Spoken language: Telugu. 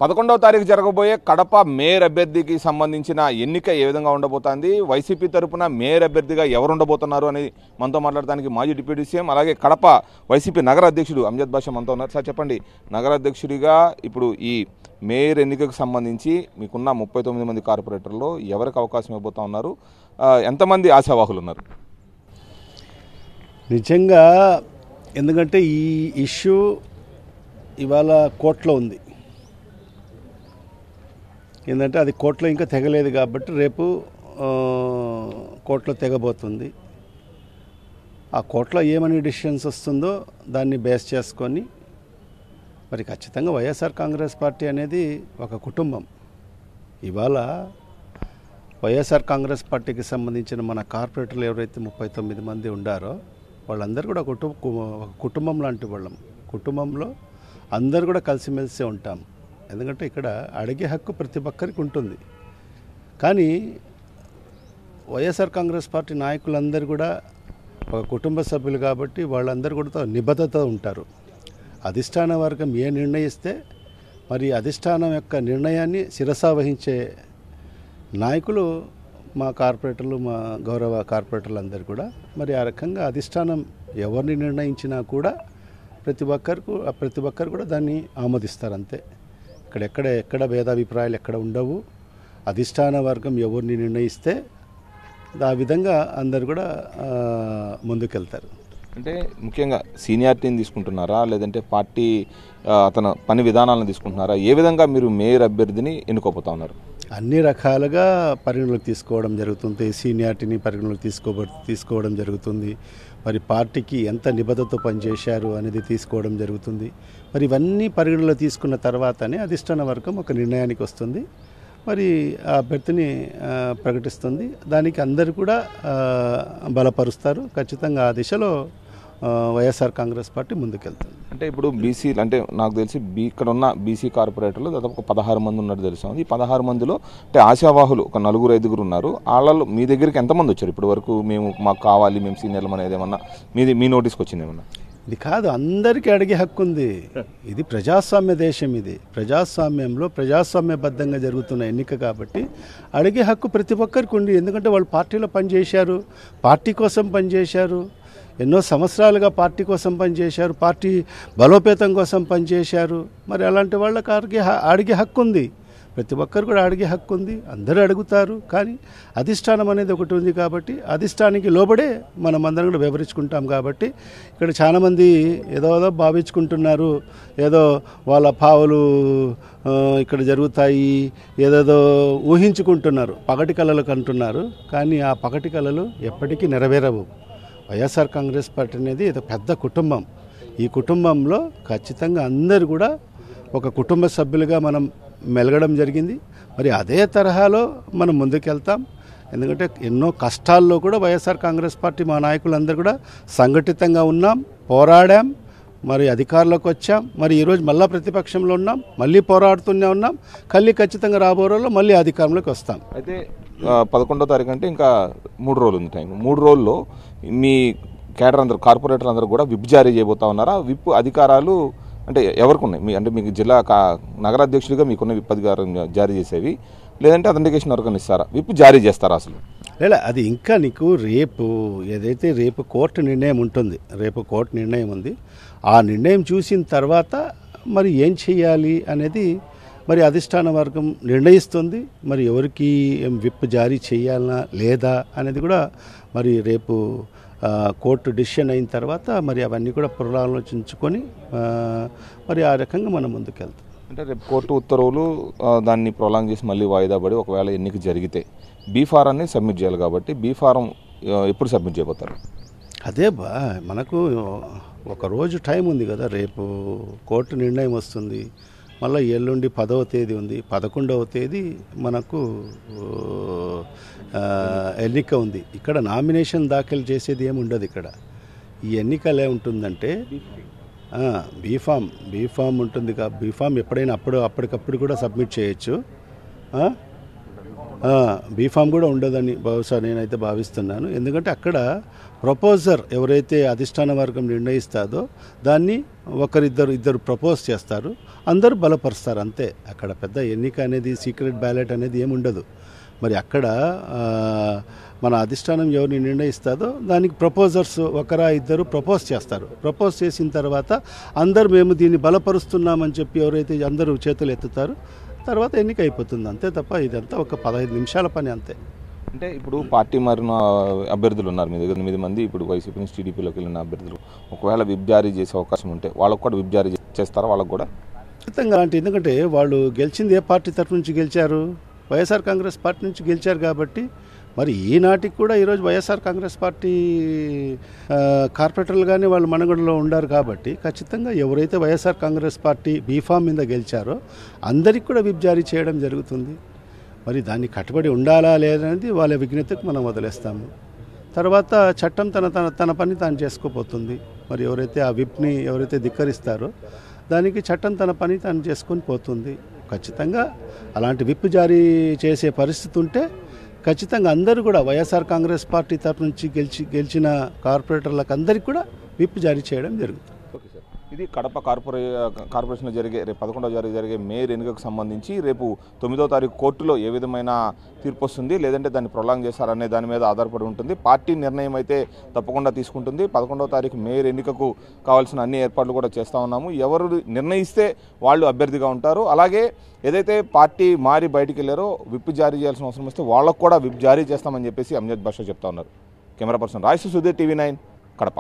11వ తారీఖు జరగబోయే కడప మేయర్ అభ్యర్థికి సంబంధించిన ఎన్నిక ఏ విధంగా ఉండబోతోంది, వైసీపీ తరపున మేయర్ అభ్యర్థిగా ఎవరు ఉండబోతున్నారు అని మనతో మాట్లాడడానికి మాజీ డిప్యూటీ సీఎం అలాగే కడప వైసీపీ నగర అధ్యక్షుడు అమ్జద్ బాషా మనతో ఉన్నారు. సార్ చెప్పండి, నగర అధ్యక్షుడిగా ఇప్పుడు ఈ మేయర్ ఎన్నికకు సంబంధించి మీకున్న 39 మంది కార్పొరేటర్లో ఎవరికి అవకాశం ఇవ్వబోతా ఉన్నారు, ఎంతమంది ఆశావాహులు ఉన్నారు? నిజంగా ఎందుకంటే ఈ ఇష్యూ ఇవాళ కోర్టులో ఉంది. ఏంటంటే అది కోర్టులో ఇంకా తెగలేదు కాబట్టి రేపు కోర్టులో తెగబోతుంది. ఆ కోర్టులో ఏమని డిసిషన్స్ వస్తుందో దాన్ని బేస్ చేసుకొని మరి ఖచ్చితంగా వైఎస్ఆర్ కాంగ్రెస్ పార్టీ అనేది ఒక కుటుంబం. ఇవాళ వైఎస్ఆర్ కాంగ్రెస్ పార్టీకి సంబంధించిన మన కార్పొరేటర్లు ఎవరైతే 39 మంది ఉండారో వాళ్ళందరూ కూడా కుటుంబం లాంటి వాళ్ళం. కుటుంబంలో అందరూ కూడా కలిసిమెలిసి ఉంటాం. ఎందుకంటే ఇక్కడ అడిగే హక్కు ప్రతి ఒక్కరికి ఉంటుంది. కానీ వైఎస్ఆర్ కాంగ్రెస్ పార్టీ నాయకులందరూ కూడా ఒక కుటుంబ సభ్యులు కాబట్టి వాళ్ళందరూ కూడా నిబద్ధత ఉంటారు. అధిష్టాన వర్గం ఏ నిర్ణయిస్తే మరి అధిష్టానం యొక్క నిర్ణయాన్ని శిరసా వహించే నాయకులు మా కార్పొరేటర్లు, మా గౌరవ కార్పొరేటర్లు అందరూ కూడా మరి ఆ రకంగా అధిష్టానం ఎవరిని నిర్ణయించినా కూడా ప్రతి ఒక్కరు కూడా దాన్ని ఆమోదిస్తారు. అంతే, ఎక్కడ భేదాభిప్రాయాలు ఎక్కడ ఉండవు. అధిష్టాన వర్గం ఎవరిని నిర్ణయిస్తే ఆ విధంగా అందరు కూడా ముందుకెళ్తారు. అంటే ముఖ్యంగా సీనియారిటీని తీసుకుంటున్నారా, లేదంటే పార్టీ అతను పని విధానాలను తీసుకుంటున్నారా? ఏ విధంగా మీరు మేయర్ అభ్యర్థిని ఎన్నుకోపోతా ఉన్నారు? అన్ని రకాలుగా పరిగణలోకి తీసుకోవడం జరుగుతుంది. సీనియారిటీని పరిగణలోకి తీసుకోవడం జరుగుతుంది. మరి పార్టీకి ఎంత నిబద్ధతతో పనిచేశారు అనేది తీసుకోవడం జరుగుతుంది. మరి ఇవన్నీ పరిగణలో తీసుకున్న తర్వాతనే అధిష్టాన వర్గం ఒక నిర్ణయానికి వస్తుంది. మరి ఆ అభ్యర్థిని ప్రకటిస్తుంది. దానికి అందరూ కూడా బలపరుస్తారు. ఖచ్చితంగా ఆ దిశలో వైఎస్ఆర్ కాంగ్రెస్ పార్టీ ముందుకెళ్తుంది. అంటే ఇప్పుడు బీసీ అంటే నాకు తెలిసి ఇక్కడ ఉన్న బీసీ కార్పొరేటర్లు దాదాపు 16 మంది ఉన్నట్టు తెలుస్తుంది. ఈ 16 మందిలో అంటే ఆశావాహులు ఒక 4-5 ఉన్నారు. వాళ్ళలో మీ దగ్గరికి ఎంతమంది వచ్చారు ఇప్పటి వరకు? మాకు కావాలి, మేము సీనియర్లు అనేది ఏమన్నా మీ నోటీస్కి వచ్చింది ఏమన్నా? ఇది కాదు, అందరికీ అడిగే హక్కు ఉంది. ఇది ప్రజాస్వామ్య దేశం. ఇది ప్రజాస్వామ్యంలో ప్రజాస్వామ్యబద్ధంగా జరుగుతున్న ఎన్నిక కాబట్టి అడిగే హక్కు ప్రతి ఒక్కరికి ఉంది. ఎందుకంటే వాళ్ళు పార్టీలో పనిచేశారు, పార్టీ కోసం పనిచేశారు, ఎన్నో సంవత్సరాలుగా పార్టీ కోసం పనిచేశారు, పార్టీ బలోపేతం కోసం పనిచేశారు. మరి అలాంటి వాళ్ళకి అడిగే హక్కు ఉంది. ప్రతి ఒక్కరు కూడా అడిగే హక్కు ఉంది. అందరూ అడుగుతారు. కానీ అధిష్టానం అనేది ఒకటి ఉంది కాబట్టి అధిష్టానికి లోబడే మనం అందరం కూడా వివరించుకుంటాం. కాబట్టి ఇక్కడ చాలామంది ఏదో భావించుకుంటున్నారు, ఏదో వాళ్ళ పావులు ఇక్కడ జరుగుతాయి, ఏదేదో ఊహించుకుంటున్నారు, పగటి కళలు కంటున్నారు. కానీ ఆ పగటి కళలు ఎప్పటికీ నెరవేరవు. వైఎస్ఆర్ కాంగ్రెస్ పార్టీ అనేది ఇది పెద్ద కుటుంబం. ఈ కుటుంబంలో ఖచ్చితంగా అందరూ కూడా ఒక కుటుంబ సభ్యులుగా మనం మెలగడం జరిగింది. మరి అదే తరహాలో మనం ముందుకెళ్తాం. ఎందుకంటే ఎన్నో కష్టాల్లో కూడా వైఎస్ఆర్ కాంగ్రెస్ పార్టీ మా నాయకులందరూ కూడా సంఘటితంగా ఉన్నాం, పోరాడాం, మరి అధికారంలోకి వచ్చాం. మరి ఈరోజు మళ్ళీ ప్రతిపక్షంలో ఉన్నాం, మళ్ళీ పోరాడుతూనే ఉన్నాం. ఖచ్చితంగా రాబోయే రోజుల్లో మళ్ళీ అధికారంలోకి వస్తాం. అయితే 11వ తారీఖు అంటే ఇంకా 3 రోజులు ఉంది టైం. 3 రోజుల్లో మీ కేడర్ అందరూ, కార్పొరేటర్ అందరూ కూడా విప్ జారీ చేయబోతా ఉన్నారా? విప్ అధికారాలు అంటే ఎవరికి ఉన్నాయి? అంటే మీకు జిల్లా నగర అధ్యక్షుడిగా మీకున్న విప్ అధికారం జారీ చేసేవి, లేదంటే అథెంటికేషన్ ఎవరికైనా ఇస్తారా? విప్ జారీ చేస్తారా అసలు? లేదా అది ఇంకా నీకు రేపు కోర్టు నిర్ణయం ఉంటుంది. రేపు కోర్టు నిర్ణయం ఉంది. ఆ నిర్ణయం చూసిన తర్వాత మరి ఏం చేయాలి అనేది మరి అధిష్టాన వర్గం నిర్ణయిస్తుంది. మరి ఎవరికి విప్ జారీ చేయాలనా లేదా అనేది కూడా మరి రేపు కోర్టు డిసిషన్ అయిన తర్వాత మరి అవన్నీ కూడా పునరాలోచించుకొని మరి ఆ రకంగా మనం ముందుకెళ్తాం. అంటే రేపు కోర్టు ఉత్తర్వులు దాన్ని ప్రొలాంగ్ చేసి మళ్ళీ వాయిదా పడి ఒకవేళ ఎన్నిక జరిగితే బీ ఫారాన్ని సబ్మిట్ చేయాలి కాబట్టి బీ ఫారం ఎప్పుడు సబ్మిట్ చేయబోతారు? అదే మనకు ఒక రోజు టైం ఉంది కదా. రేపు కోర్టు నిర్ణయం వస్తుంది. మళ్ళీ ఎల్లుండి 10వ తేదీ ఉంది. 11వ తేదీ మనకు ఎన్నిక ఉంది. ఇక్కడ నామినేషన్ దాఖలు చేసేది ఏమి ఉండదు. ఇక్కడ ఈ ఎన్నికలు ఏముంటుందంటే బీఫామ్ ఉంటుంది. బీఫామ్ ఎప్పుడైనా అప్పటికప్పుడు కూడా సబ్మిట్ చేయొచ్చు. బీఫామ్ కూడా ఉండదని బహుశా నేనైతే భావిస్తున్నాను. ఎందుకంటే అక్కడ ప్రపోజర్ ఎవరైతే అధిష్టాన వర్గం నిర్ణయిస్తాదో దాన్ని ఇద్దరు ప్రపోజ్ చేస్తారు, అందరూ బలపరుస్తారు అంతే. అక్కడ పెద్ద ఎన్నిక అనేది సీక్రెట్ బ్యాలెట్ అనేది ఏముండదు. మరి అక్కడ మన అధిష్టానం ఎవరిని నిర్ణయిస్తాదో దానికి ప్రపోజర్స్ ఇద్దరు ప్రపోజ్ చేస్తారు. ప్రపోజ్ చేసిన తర్వాత అందరూ మేము దీన్ని బలపరుస్తున్నామని చెప్పి ఎవరైతే అందరూ చేతులు ఎత్తుతారు, తర్వాత ఎన్నిక అయిపోతుంది అంతే తప్ప ఇదంతా ఒక 15 నిమిషాల పని అంతే. అంటే ఇప్పుడు పార్టీ మారిన అభ్యర్థులు ఉన్నారు మీ దగ్గర 8 మంది, ఇప్పుడు వైసీపీ నుంచి టీడీపీలోకి వెళ్ళిన అభ్యర్థులు. ఒకవేళ విప్ జారీ చేసే అవకాశం ఉంటే వాళ్ళకు కూడా విప్ జారీ చేస్తారా? వాళ్ళకు కూడా ఖచ్చితంగా. అంటే ఎందుకంటే వాళ్ళు గెలిచింది ఏ పార్టీ తరఫు నుంచి గెలిచారు? వైఎస్ఆర్ కాంగ్రెస్ పార్టీ నుంచి గెలిచారు కాబట్టి మరి ఈనాటికి కూడా ఈరోజు వైఎస్ఆర్ కాంగ్రెస్ పార్టీ కార్పొరేటర్లు కానీ వాళ్ళు మనుగడలో ఉండారు కాబట్టి ఖచ్చితంగా ఎవరైతే వైఎస్ఆర్ కాంగ్రెస్ పార్టీ బీఫామ్ మీద గెలిచారో అందరికి కూడా విప్ జారీ చేయడం జరుగుతుంది. మరి దాన్ని కట్టుబడి ఉండాలా లేదనేది వాళ్ళ విజ్ఞతకు మనం వదిలేస్తాము. తర్వాత చట్టం తన పని తాను చేసుకోపోతుంది. మరి ఎవరైతే ఆ విప్ని ఎవరైతే ధిక్కరిస్తారో దానికి చట్టం తన పని తాను చేసుకొని పోతుంది. ఖచ్చితంగా అలాంటి విప్ జారీ చేసే పరిస్థితి ఉంటే ఖచ్చితంగా అందరూ కూడా వైఎస్ఆర్ కాంగ్రెస్ పార్టీ తరఫు నుంచి గెలిచిన కార్పొరేటర్లకు అందరికీ కూడా విప్ జారీ చేయడం జరుగుతుంది. ఓకే సార్, ఇది కడప కార్పొరేషన్లో రేపు 11వ జరిగే మేయర్ ఎన్నికకు సంబంధించి రేపు 9వ తారీఖు కోర్టులో ఏ విధమైన తీర్పు వస్తుంది, లేదంటే దాన్ని ప్రొలాంగ్ చేస్తారనే దాని మీద ఆధారపడి ఉంటుంది. పార్టీ నిర్ణయం అయితే తప్పకుండా తీసుకుంటుంది. 11వ తారీఖు మేయర్ ఎన్నికకు కావాల్సిన అన్ని ఏర్పాట్లు కూడా చేస్తూ ఉన్నాము. ఎవరు నిర్ణయిస్తే వాళ్ళు అభ్యర్థిగా ఉంటారు. అలాగే ఏదైతే పార్టీ మారి బయటికి వెళ్ళారో విప్ జారీ చేయాల్సిన అవసరం వస్తే వాళ్ళకు కూడా విప్ జారీ చేస్తామని చెప్పేసి అమ్జద్ బాషా చెప్తా ఉన్నారు. Camera person Rayasu Sudheer, TV9 Kadapa.